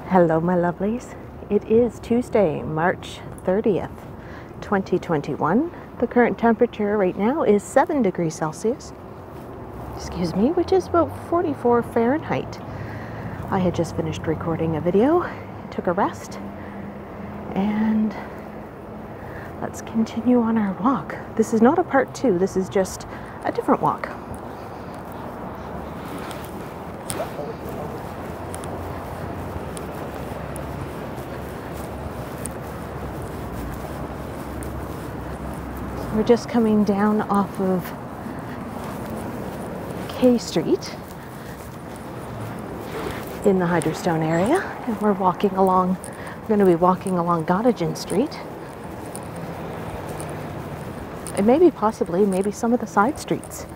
Hello, my lovelies. It is Tuesday, March 30th, 2021. The current temperature right now is 7 degrees Celsius, which is about 44 Fahrenheit. I had just finished recording a video, took a rest, and let's continue on our walk. This is not a part two, this is just a different walk. We're just coming down off of K Street in the Hydrostone area, and we're going to be walking along Gottingen Street, and maybe some of the side streets.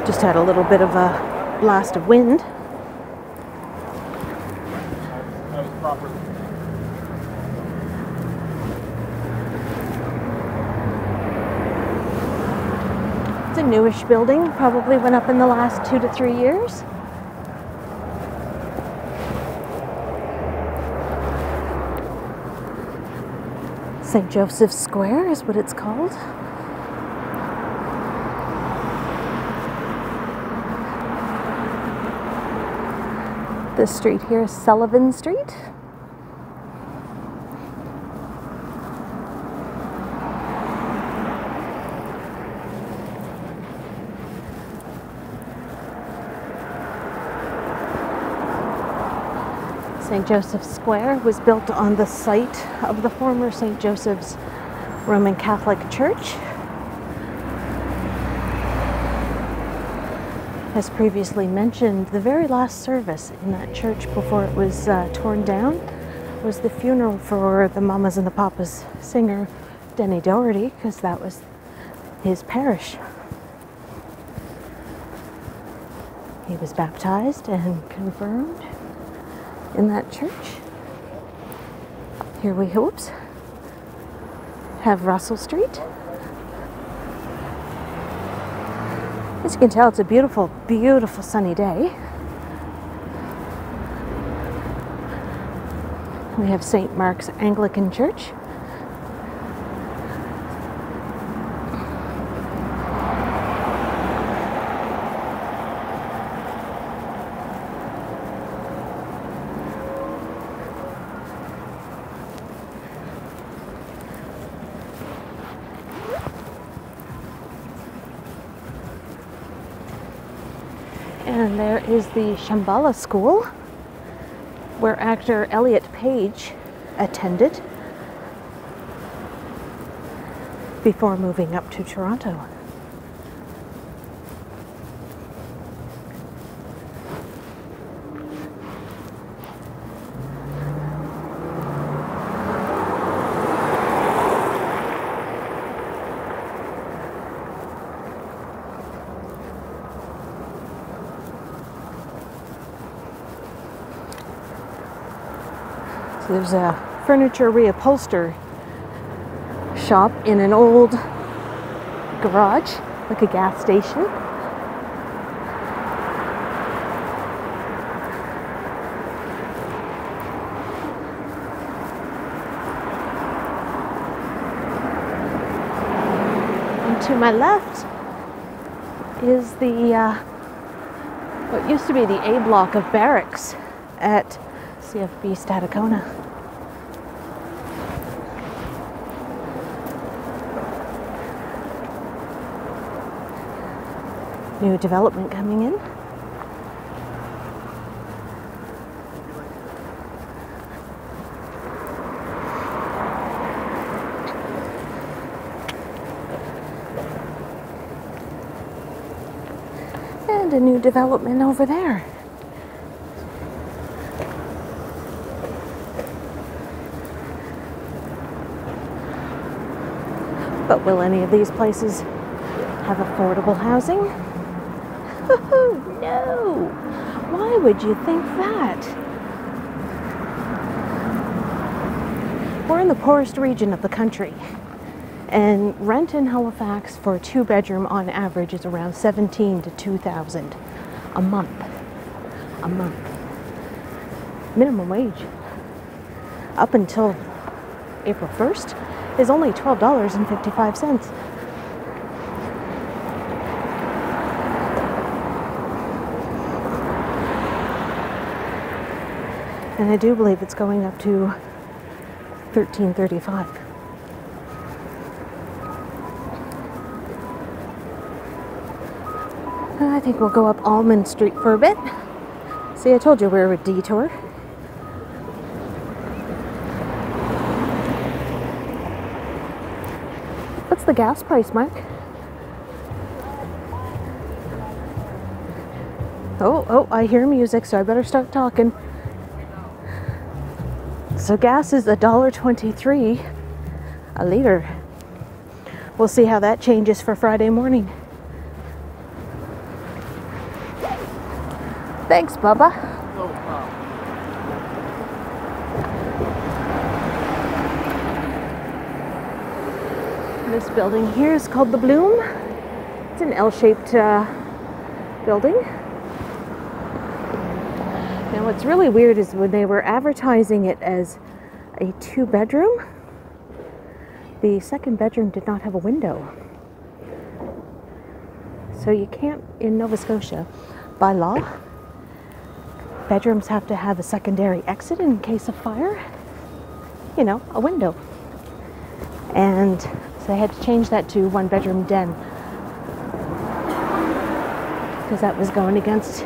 Just had a little bit of a blast of wind. It's a newish building, probably went up in the last 2 to 3 years. St. Joseph's Square is what it's called. This street here is Sullivan Street. St. Joseph's Square was built on the site of the former St. Joseph's Roman Catholic Church. As previously mentioned, the very last service in that church before it was torn down was the funeral for the Mamas and the Papas singer Denny Doherty, because that was his parish. He was baptized and confirmed in that church. Here we have Russell Street. As you can tell, it's a beautiful, beautiful sunny day. We have St. Mark's Anglican Church. And there is the Shambhala School, where actor Elliot Page attended before moving up to Toronto. There's a furniture reupholster shop in an old garage, like a gas station. And to my left is the what used to be the A block of barracks at CFB Stadacona. New development coming in. And a new development over there. But will any of these places have affordable housing? No! Why would you think that? We're in the poorest region of the country, and rent in Halifax for a 2-bedroom on average is around $17,000 to $2,000 a month. A month. Minimum wage up until April 1st is only $12.55. And I do believe it's going up to $13.35. I think we'll go up Almond Street for a bit. See, I told you we were a detour. What's the gas price, Mark? Oh, I hear music, so I better start talking. So gas is $1.23 a liter. We'll see how that changes for Friday morning. Thanks, Bubba. No problem. This building here is called the Bloom. It's an L-shaped building. Now what's really weird is when they were advertising it as a 2-bedroom, the second bedroom did not have a window. So you can't, in Nova Scotia, by law, bedrooms have to have a secondary exit in case of fire. You know, a window. And so they had to change that to 1-bedroom den, because that was going against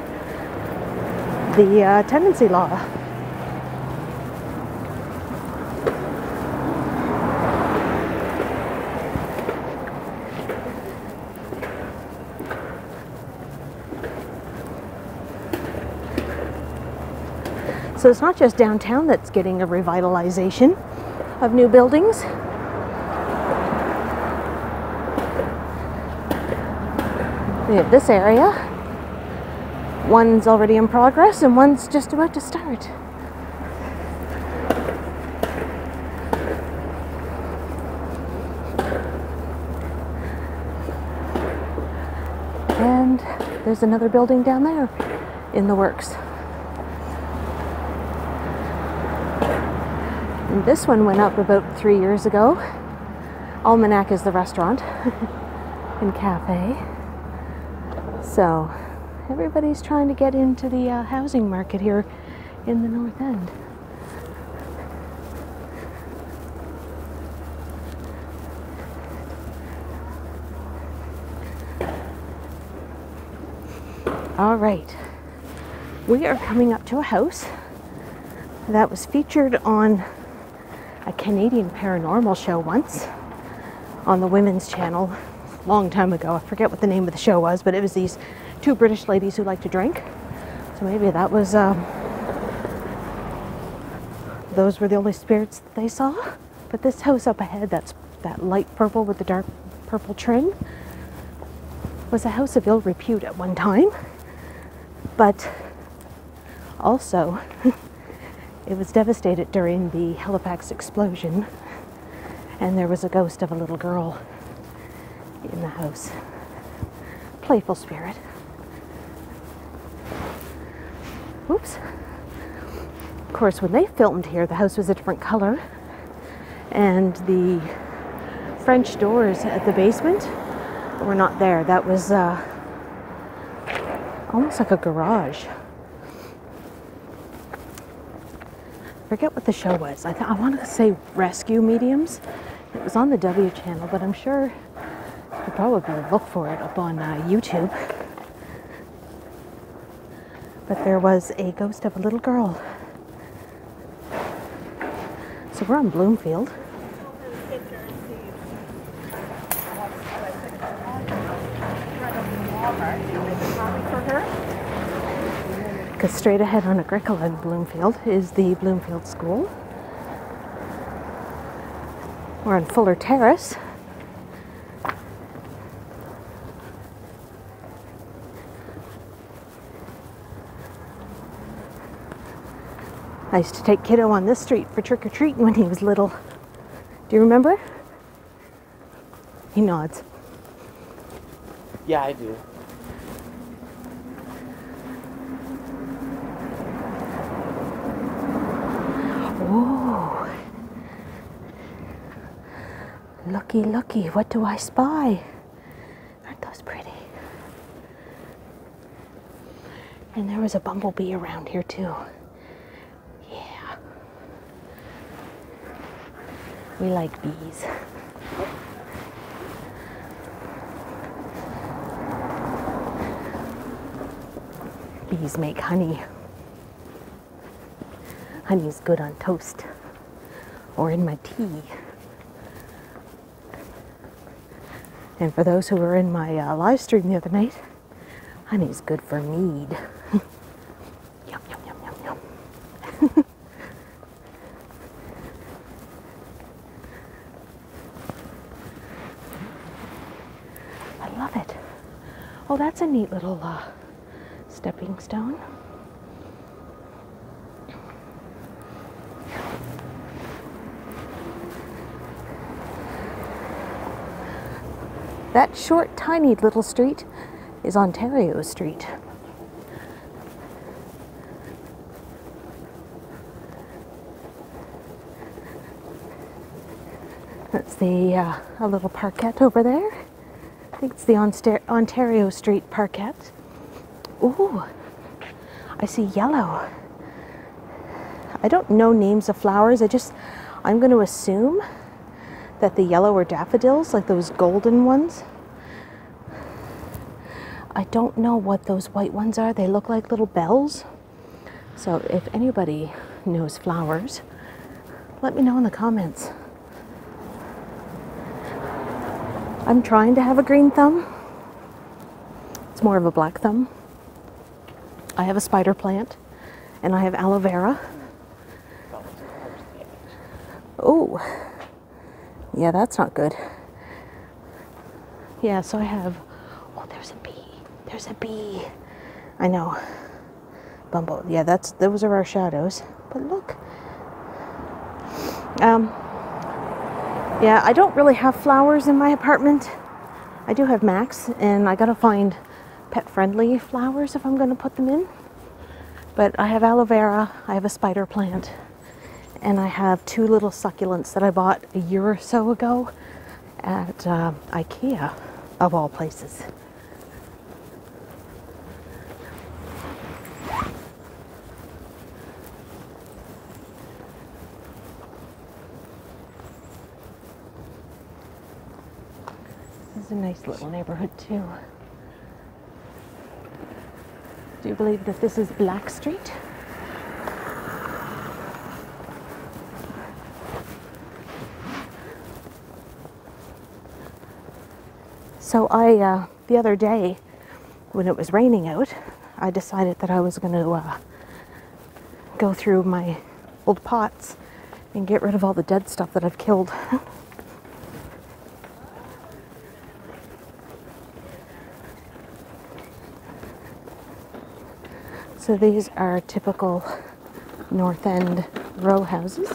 the tenancy law. So it's not just downtown that's getting a revitalization of new buildings. We have this area. One's already in progress and one's just about to start. And there's another building down there in the works. And this one went up about 3 years ago. Almanac is the restaurant and cafe. So everybody's trying to get into the housing market here in the North End. All right, we are coming up to a house that was featured on a Canadian paranormal show once on the Women's Channel a long time ago. I forget what the name of the show was, but it was these 2 British ladies who like to drink. So maybe that was, those were the only spirits that they saw. But this house up ahead, that's that light purple with the dark purple trim, was a house of ill repute at one time. But also, it was devastated during the Halifax explosion, and there was a ghost of a little girl in the house. Playful spirit. Oops. Of course, when they filmed here, the house was a different color, and the French doors at the basement were not there. That was almost like a garage. Forget what the show was. I wanted to say Rescue Mediums. It was on the W channel, but I'm sure you could probably look for it up on YouTube. But there was a ghost of a little girl. So we're on Bloomfield. Because straight ahead on Agricola in Bloomfield is the Bloomfield School. We're on Fuller Terrace. I used to take Kiddo on this street for trick-or-treating when he was little. Do you remember? He nods. Yeah, I do. Oh, looky, looky, what do I spy? Aren't those pretty? And there was a bumblebee around here too. Yeah. We like bees. Bees make honey. Honey's good on toast or in my tea. And for those who were in my live stream the other night, honey's good for mead. Yum, yum, yum, yum, yum. I love it. Oh, that's a neat little stepping stone. That short, tiny little street is Ontario Street. That's the a little parkette over there. I think it's the Ontario Street parkette. Ooh, I see yellow. I don't know names of flowers. I'm going to assume that the yellow are daffodils, like those golden ones. I don't know what those white ones are. They look like little bells. So if anybody knows flowers, let me know in the comments. I'm trying to have a green thumb. It's more of a black thumb. I have a spider plant and I have aloe vera. Oh. Yeah, that's not good. Yeah, so I have, oh, there's a bee. There's a bee. I know. Bumble. Yeah, those are our shadows. But look. Yeah, I don't really have flowers in my apartment. I do have Max, and I gotta find pet-friendly flowers if I'm gonna put them in. But I have aloe vera, I have a spider plant, and I have two little succulents that I bought a year or so ago at IKEA, of all places. This is a nice little neighborhood too. Do you believe that this is Black Street? So the other day, when it was raining out, I decided that I was going to go through my old pots and get rid of all the dead stuff that I've killed. So these are typical North End row houses.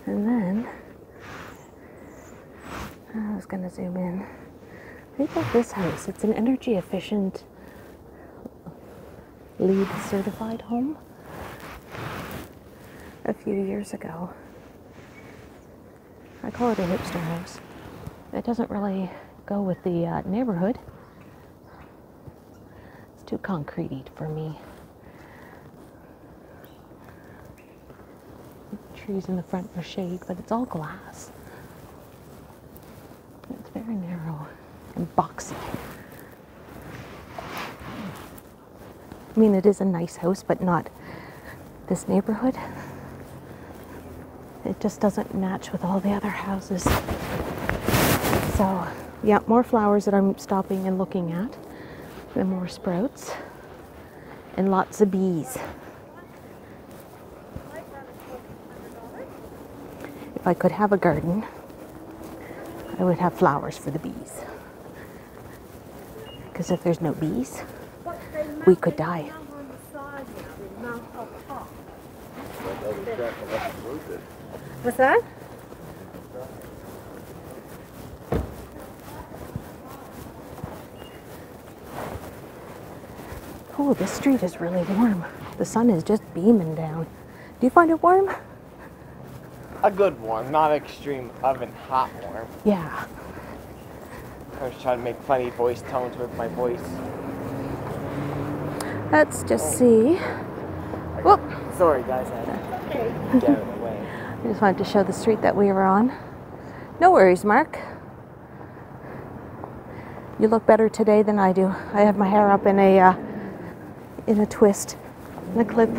And then, I was going to zoom in. I think like this house, it's an energy efficient LEED certified home a few years ago. I call it a hipster house. It doesn't really go with the neighborhood. It's too concrete-y for me. Trees in the front for shade, but it's all glass. It's very narrow and boxy. I mean, it is a nice house, but not this neighborhood. It just doesn't match with all the other houses. So, yeah, more flowers that I'm stopping and looking at, and more sprouts, and lots of bees. If I could have a garden, I would have flowers for the bees. Because if there's no bees, we could die. What's that? Oh, this street is really warm. The sun is just beaming down. Do you find it warm? A good warm, not extreme oven hot warm. Yeah. I was trying to make funny voice tones with my voice. Let's just see. Whoop. Sorry guys, I had to get out of the way. I just wanted to show the street that we were on. No worries, Mark. You look better today than I do. I have my hair up in a twist, in a clip.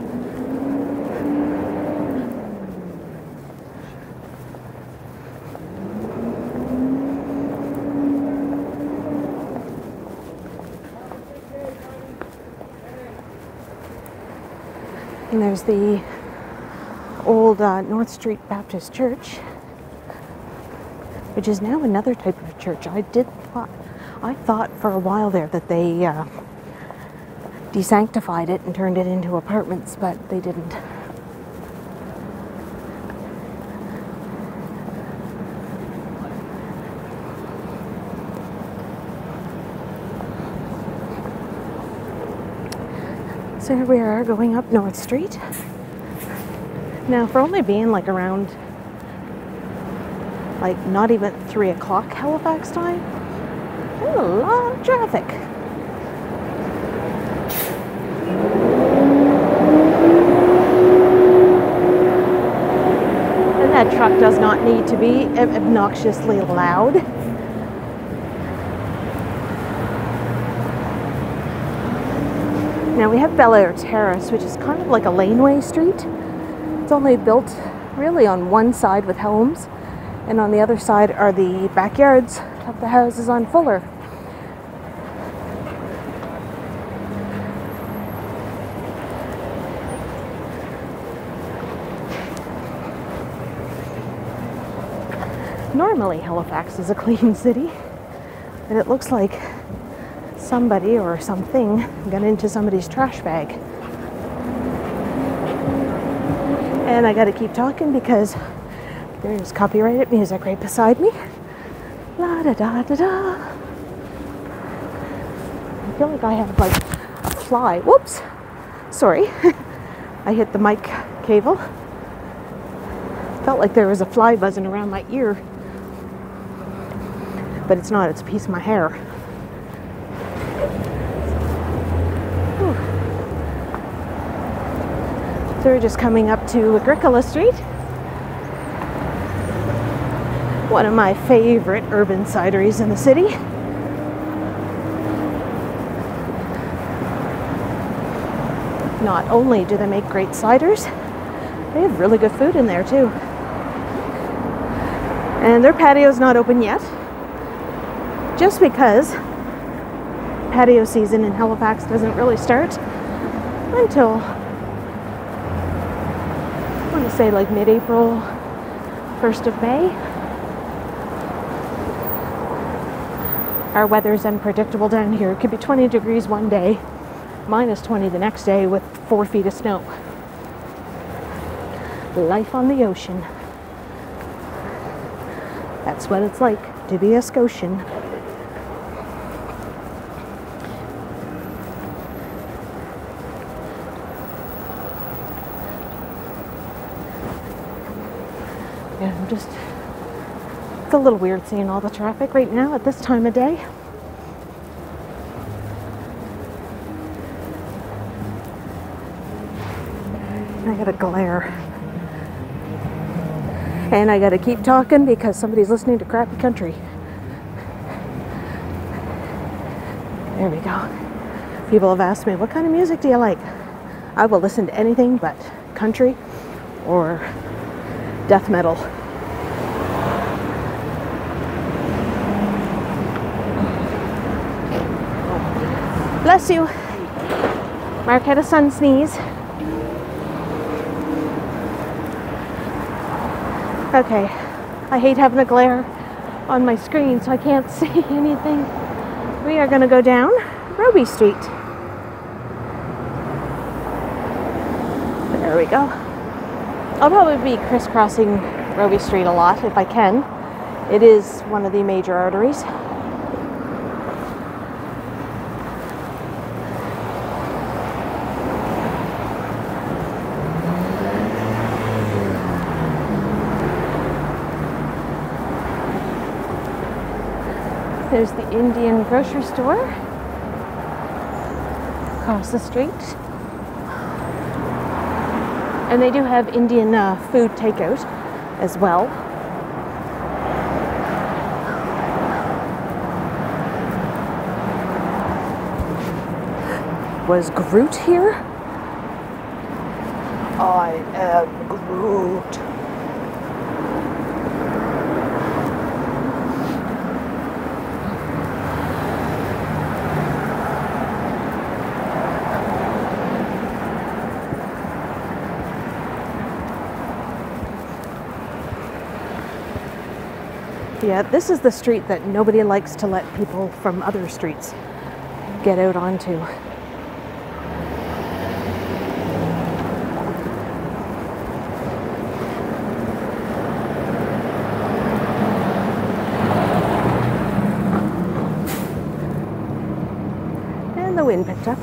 And there's the old North Street Baptist Church, which is now another type of church. I thought for a while there that they desanctified it and turned it into apartments, but they didn't. So here we are going up North Street. Now, for only being like around, like not even 3 o'clock Halifax time, there's a lot of traffic. And that truck does not need to be obnoxiously loud. Now we have Bel Air Terrace, which is kind of like a laneway street. It's only built really on one side with homes, and on the other side are the backyards of the houses on Fuller. Normally Halifax is a clean city, and it looks like somebody or something got into somebody's trash bag. And I gotta keep talking because there's copyrighted music right beside me. La da da da da. I feel like I have like a fly. Whoops. Sorry. I hit the mic cable. Felt like there was a fly buzzing around my ear. But it's not, it's a piece of my hair. So we're just coming up to Agricola Street. One of my favorite urban cideries in the city. Not only do they make great ciders, they have really good food in there too. And their patio's not open yet, just because patio season in Halifax doesn't really start until, I want to say like mid-April, 1st of May. Our weather's unpredictable down here. It could be 20 degrees one day, minus 20 the next day with 4 feet of snow. Life on the ocean. That's what it's like to be a Scotian. Yeah, it's a little weird seeing all the traffic right now at this time of day. I gotta glare. And I gotta keep talking because somebody's listening to crappy country. There we go. People have asked me, what kind of music do you like? I will listen to anything but country or death metal. Bless you. Mark had a sun sneeze. Okay, I hate having a glare, on my screen, so I can't see anything. We are going to go down Robie Street. There we go. I'll probably be crisscrossing Robie Street a lot if I can. It is one of the major arteries. There's the Indian grocery store across the street. And they do have Indian food takeout as well. Was Groot here? I am Groot. Yeah, this is the street that nobody likes to let people from other streets get out onto. And the wind picked up.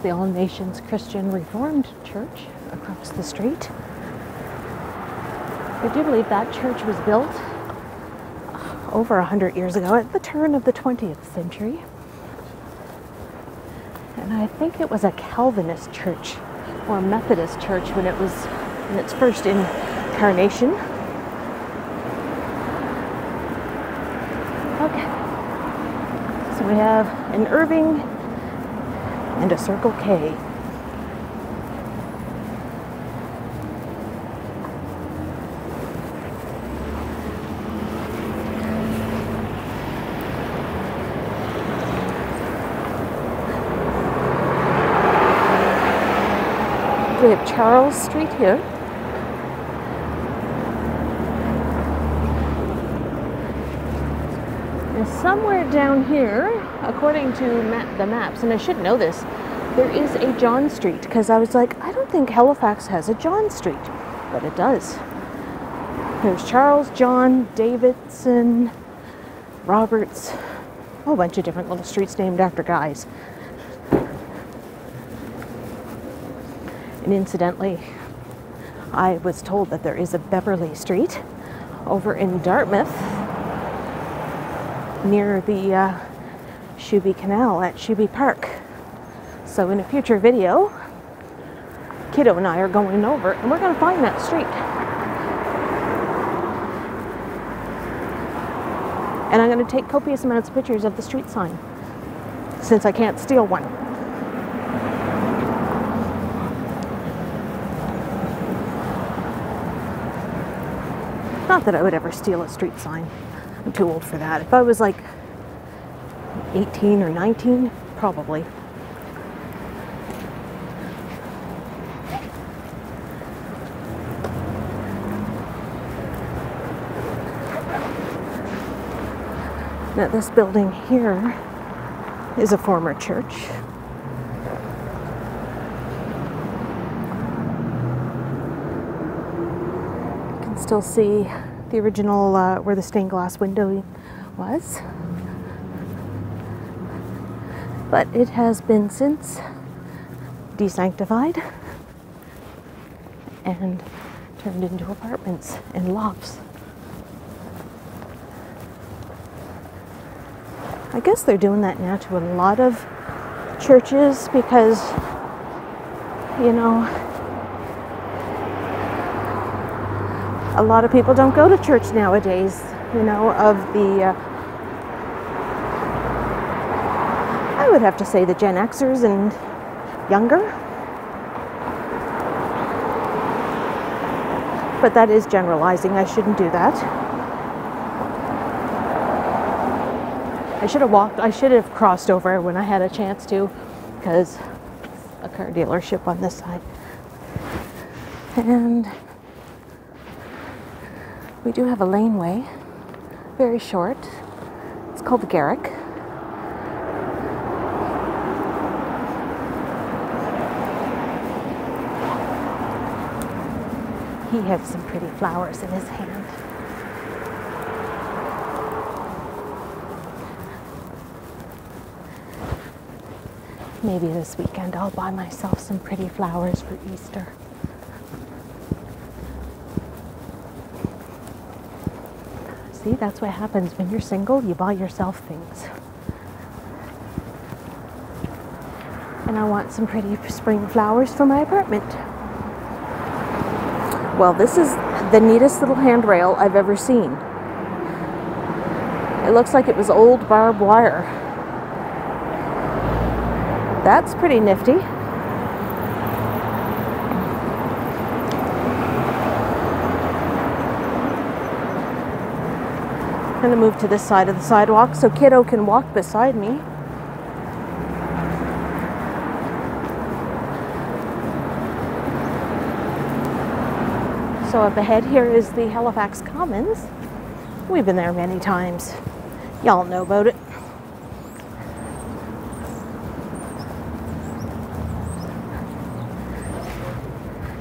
The All Nations Christian Reformed Church across the street. I do believe that church was built over 100 years ago at the turn of the 20th century. And I think it was a Calvinist church or a Methodist church when it was in its first incarnation. Okay. So we have an Irving and a Circle K. We have Charles Street here. And somewhere down here, according to the maps, and I should know this, there is a John Street, because I was like, I don't think Halifax has a John Street, but it does. There's Charles, John, Davidson, Roberts, a whole bunch of different little streets named after guys. And incidentally, I was told that there is a Beverly Street over in Dartmouth near the Shuby Canal at Shuby Park. So in a future video, Kiddo and I are going over and we're going to find that street. And I'm going to take copious amounts of pictures of the street sign, since I can't steal one. Not that I would ever steal a street sign. I'm too old for that. If I was like 18 or 19, probably. Now this building here is a former church. You can still see the original where the stained glass window was. But it has been since desanctified and turned into apartments and lofts. I guess they're doing that now to a lot of churches because, you know, a lot of people don't go to church nowadays, you know, of the, I would have to say the Gen Xers and younger. But that is generalizing. I shouldn't do that. I should have crossed over when I had a chance to, because a car dealership on this side. And we do have a laneway, very short. It's called the Garrick. He has some pretty flowers in his hand. Maybe this weekend I'll buy myself some pretty flowers for Easter. See, that's what happens when you're single. You buy yourself things. And I want some pretty spring flowers for my apartment. Well, this is the neatest little handrail I've ever seen. It looks like it was old barbed wire. That's pretty nifty. I'm gonna move to this side of the sidewalk so Kiddo can walk beside me. So up ahead here is the Halifax Commons. We've been there many times. Y'all know about it.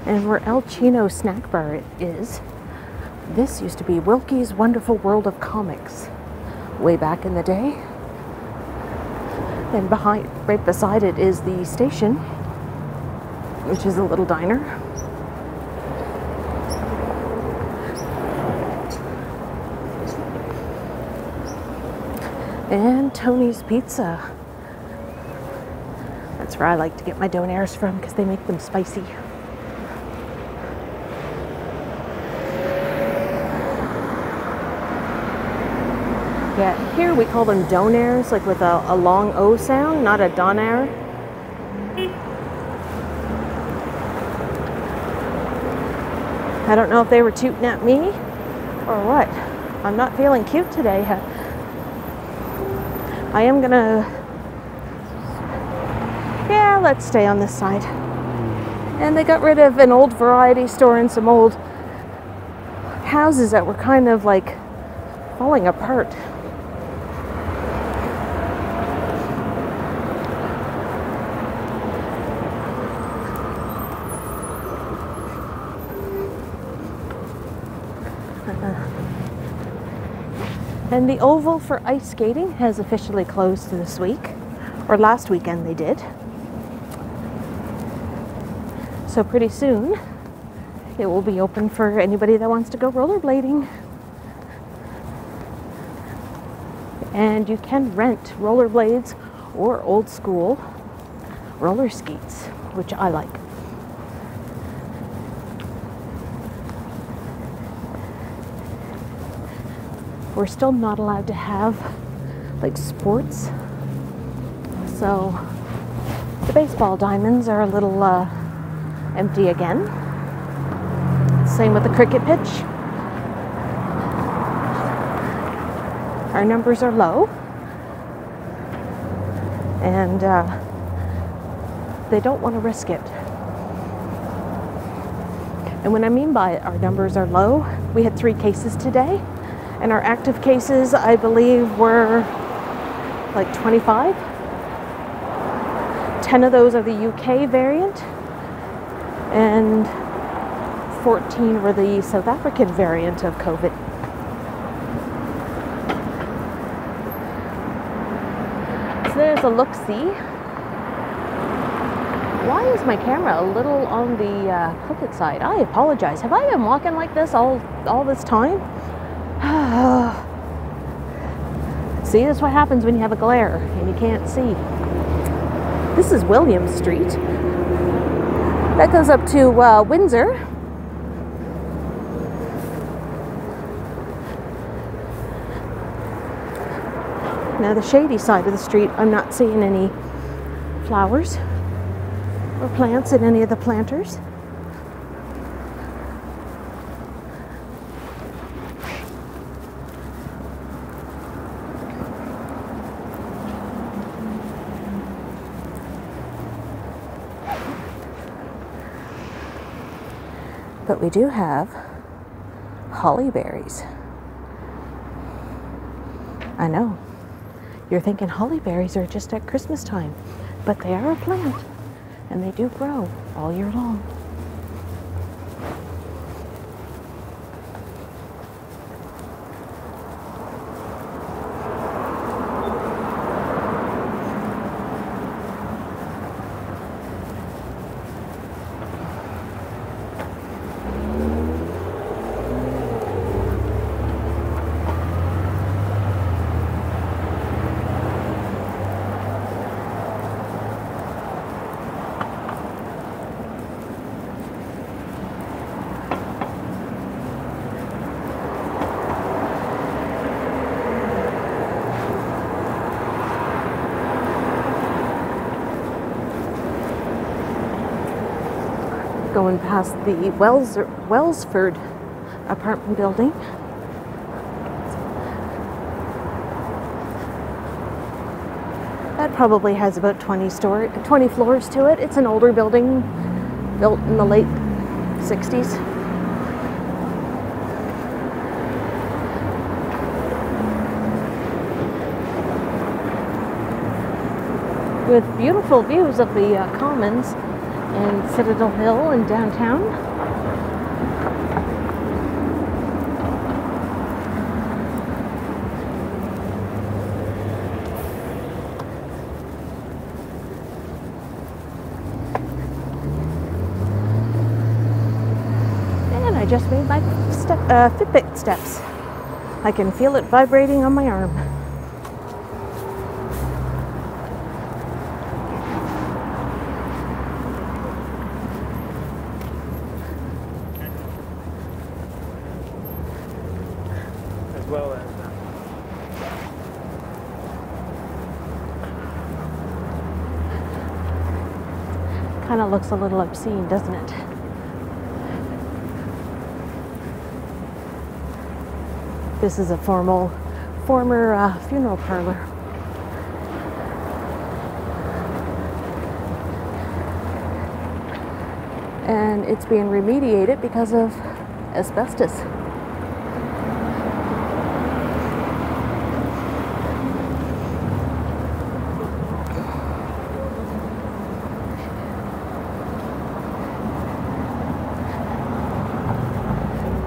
And where El Chino Snack Bar is, this used to be Wilkie's Wonderful World of Comics way back in the day. And right beside it is the station, which is a little diner. And Tony's Pizza. That's where I like to get my donairs from because they make them spicy. Yeah, here we call them donairs, like with a long O sound, not a donair. I don't know if they were tooting at me or what. I'm not feeling cute today. I am gonna, yeah, let's stay on this side. And they got rid of an old variety store and some old houses that were kind of like falling apart. And the Oval for ice skating has officially closed this week, or last weekend they did. So pretty soon it will be open for anybody that wants to go rollerblading. And you can rent rollerblades or old school roller skates, which I like. We're still not allowed to have like sports, so the baseball diamonds are a little empty again. Same with the cricket pitch. Our numbers are low, and they don't want to risk it. And what I mean by our numbers are low, we had 3 cases today. And our active cases, I believe, were like 25. 10 of those are the UK variant, and 14 were the South African variant of COVID. So there's a look-see. Why is my camera a little on the crooked side? I apologize. Have I been walking like this all this time? See, that's what happens when you have a glare and you can't see. This is William Street. That goes up to Windsor. Now the shady side of the street, I'm not seeing any flowers or plants in any of the planters. But we do have holly berries. I know. You're thinking holly berries are just at Christmas time, but they are a plant and they do grow all year long. Going past the Wellsford apartment building. That probably has about 20 floors to it. It's an older building built in the late 60s. With beautiful views of the Commons and Citadel Hill and downtown. And I just made my Fitbit steps. I can feel it vibrating on my arm. Well as kind of looks a little obscene, doesn't it? This is a former funeral parlor. And it's being remediated because of asbestos.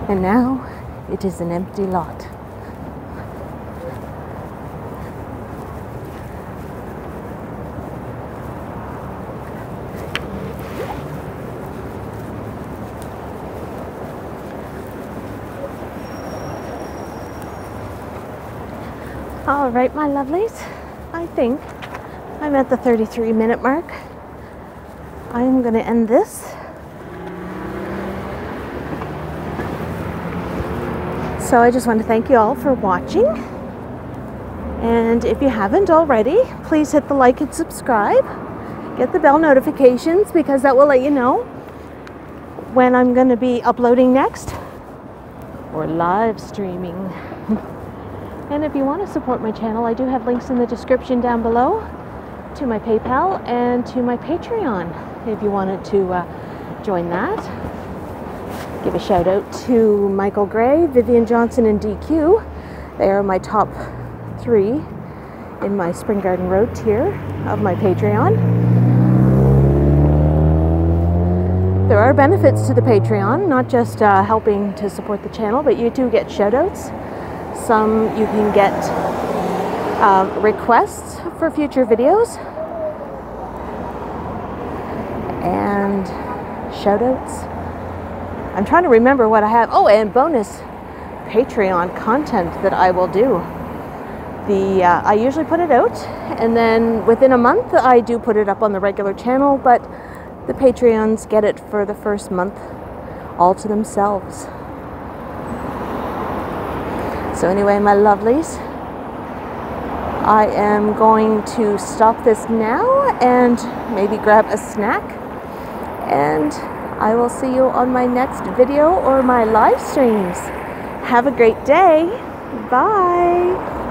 And now it is an empty lot. All right, my lovelies, I think I'm at the 33-minute mark. I'm going to end this. So I just want to thank you all for watching. And if you haven't already, please hit the like and subscribe. Get the bell notifications because that will let you know when I'm going to be uploading next or live streaming. And if you want to support my channel, I do have links in the description down below to my PayPal and to my Patreon if you wanted to join that. Give a shout out to Michael Gray, Vivian Johnson, and DQ. They are my top 3 in my Spring Garden Road tier of my Patreon. There are benefits to the Patreon, not just helping to support the channel, but you do get shout outs. Some you can get requests for future videos and shout outs. I'm trying to remember what I have. Oh, and bonus Patreon content that I will do. I usually put it out, and then within a month I do put it up on the regular channel, but the Patreons get it for the first month all to themselves. So anyway, my lovelies, I am going to stop this now and maybe grab a snack, and I will see you on my next video or my live streams. Have a great day. Bye.